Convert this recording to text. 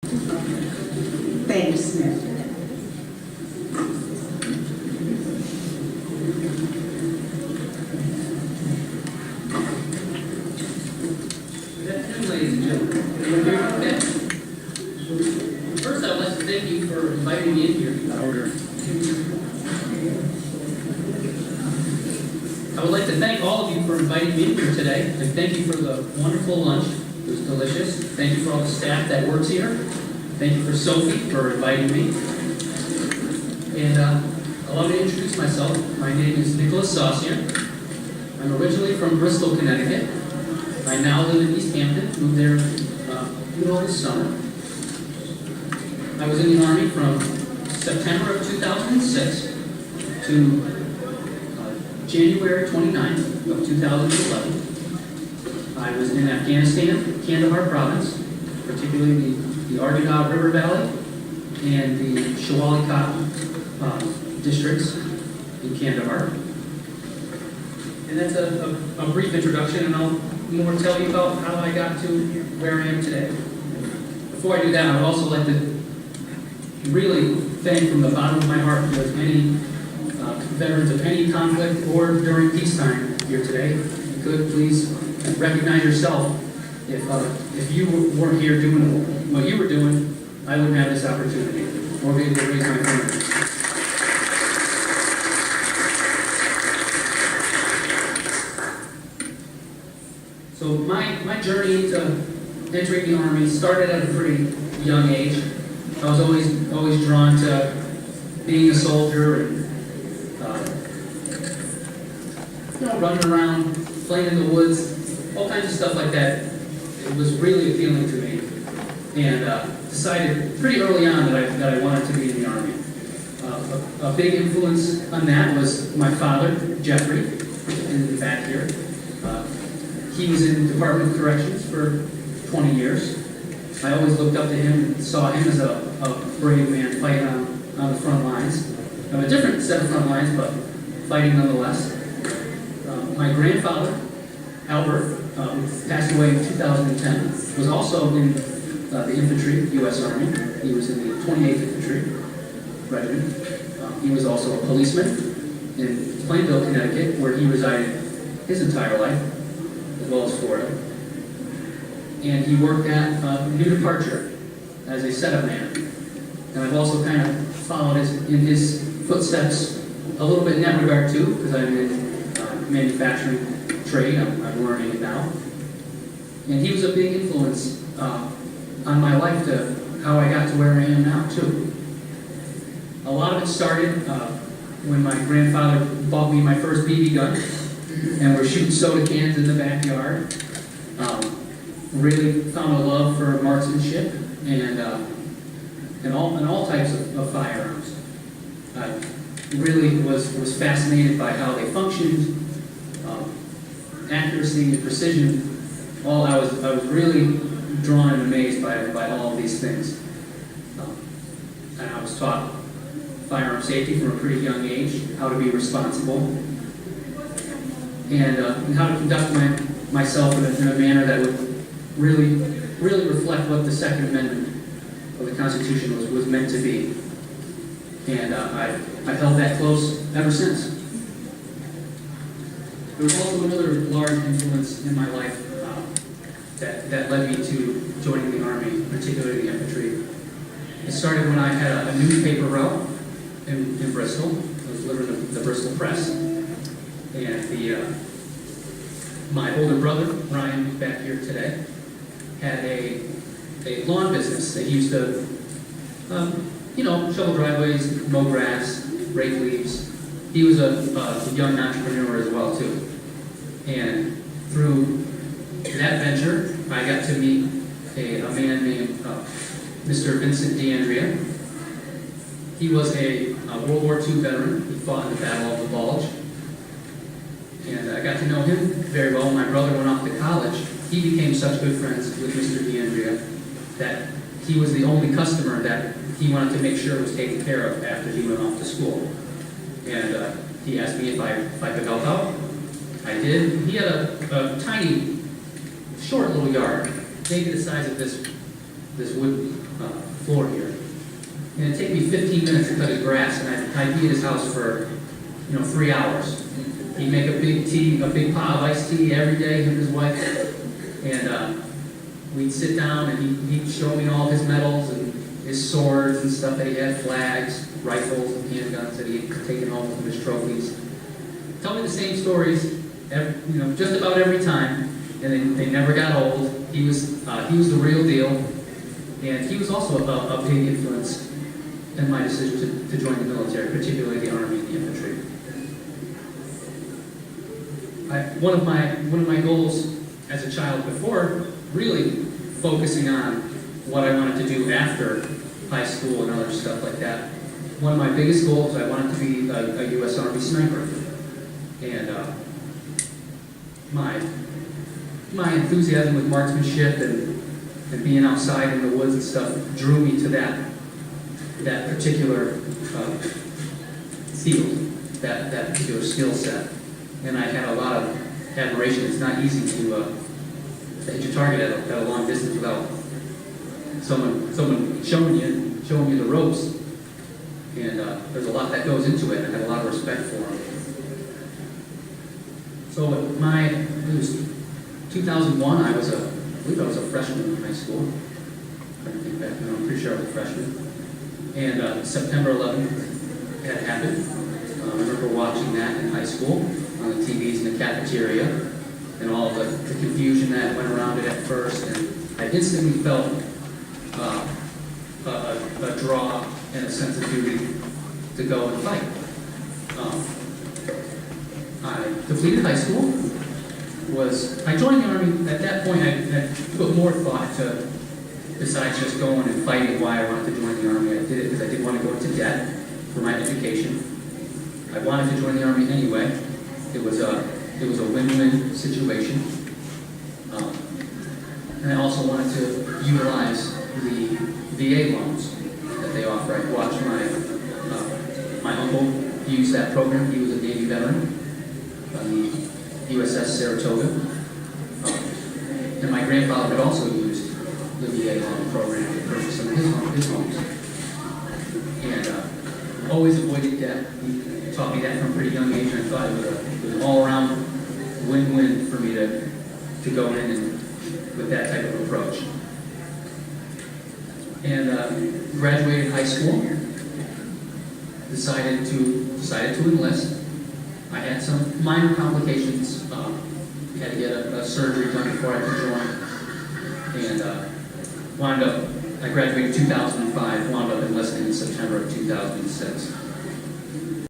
Thanks, Smith. Good afternoon, ladies and gentlemen. We're here today. First, I would like to thank you for inviting me in here. I would like to thank all of you for inviting me in here today, and thank you for the wonderful lunch. It was delicious. Thank you for all the staff that works here. Thank you for Sophie for inviting me. And allow me to introduce myself. My name is Nicholas Saucier. I'm originally from Bristol, Connecticut. I now live in East Hampton, moved there middle of the summer. I was in the Army from September of 2006 to January 29th of 2011. I was in Afghanistan, Kandahar province, particularly the Arghandab River Valley and the Shawalikot districts in Kandahar. And that's a brief introduction, and I'll more tell you about how I got to where I am today. Before I do that, I would also like to really thank from the bottom of my heart for any veterans of any conflict or during peacetime here today. If you could, please recognize yourself. If you weren't here doing what you were doing, I wouldn't have this opportunity or be able to raise my family. So my journey to entering the Army started at a pretty young age. I was always drawn to being a soldier and running around, playing in the woods, all kinds of stuff like that. It was really appealing to me, and decided pretty early on that I wanted to be in the Army. A big influence on that was my father, Jeffrey, in the back here. He was in Department of Corrections for 20 years. I always looked up to him and saw him as a brave man fighting on the front lines. On a different set of front lines, but fighting nonetheless. My grandfather, Albert, who passed away in 2010, was also in the infantry, U.S. Army. He was in the 28th Infantry Regiment. He was also a policeman in Plainville, Connecticut, where he resided his entire life, as well as Florida. And he worked at New Departure as a setup man. And I've also kind of followed in his footsteps a little bit in that regard too, because I'm in manufacturing trade. I'm learning it now. And he was a big influence on my life to how I got to where I am now too. A lot of it started when my grandfather bought me my first BB gun, and we're shooting soda cans in the backyard. Really found a love for marksmanship and all types of firearms. I really was fascinated by how they functioned, accuracy and precision. I was really drawn and amazed by all of these things. And I was taught firearm safety from a pretty young age, how to be responsible, and how to conduct myself in a manner that would really reflect what the Second Amendment of the Constitution was meant to be. And I've held that close ever since. There was also another large influence in my life that led me to joining the Army, particularly the infantry. It started when I had a newspaper route in Bristol. I was living in the Bristol Press. And my older brother, Ryan, who's back here today, had a lawn business. They used to, shovel driveways, mow grass, rake leaves. He was a young entrepreneur as well, too. And through that venture, I got to meet a man named Mr. Vincent DeAndrea. He was a World War II veteran. He fought in the Battle of the Bulge. And I got to know him very well. My brother went off to college. He became such good friends with Mr. DeAndrea that he was the only customer that he wanted to make sure was taken care of after he went off to school. And he asked me if I could help out. I did. He had a tiny, short little yard, maybe the size of this wood floor here. And it'd take me 15 minutes to cut his grass, and I'd be at his house for, 3 hours. He'd make a big pot of iced tea every day, him and his wife. And we'd sit down and he'd show me all his medals and his swords and stuff that he had, flags, rifles, and handguns that he had taken home with him as trophies. Tell me the same stories, just about every time, and they never got old. He was the real deal, and he was also a big influence in my decision to join the military, particularly the Army and the infantry. One of my goals as a child, before really focusing on what I wanted to do after high school and other stuff like that, one of my biggest goals, I wanted to be a U.S. Army sniper. And my enthusiasm with marksmanship and being outside in the woods and stuff drew me to that particular field, that particular skill set. And I had a lot of admiration. It's not easy to hit your target at a long distance without someone showing you the ropes. And there's a lot that goes into it. I had a lot of respect for them. So it was 2001. I believe I was a freshman in high school. I think back then, I'm pretty sure I was a freshman. And September 11th had happened. I remember watching that in high school on the TVs in the cafeteria, and all of the confusion that went around it at first. And I instantly felt a draw and a sense of duty to go and fight. I completed high school. I joined the Army. At that point, I put more thought to, besides just going and fighting, why I wanted to join the Army. I did it because I didn't want to go into debt for my education. I wanted to join the Army anyway. It was a win-win situation. And I also wanted to utilize the VA loans that they offer. I watched my uncle use that program. He was a Navy veteran on the USS Saratoga. And my grandfather had also used the VA loan program to purchase some of his homes. And always avoided debt. He taught me that from a pretty young age, and I thought it was an all-around win-win for me to go in and with that type of approach. And graduated high school, decided to enlist. I had some minor complications. Had to get a surgery done before I could join. And I graduated in 2005, wound up enlisting in September of 2006.